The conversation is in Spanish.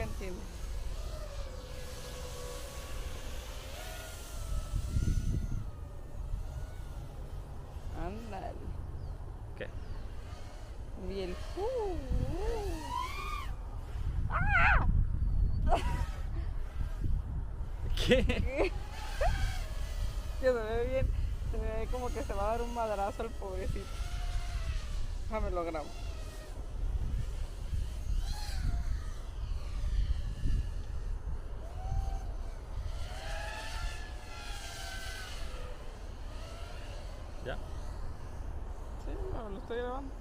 nunca entiende. Ándale. ¿Qué? Y el... ¿Qué? Que se ve bien, se ve como que se va a dar un madrazo al pobrecito. Déjame lo grabo. ¿Ya? Sí, lo estoy grabando.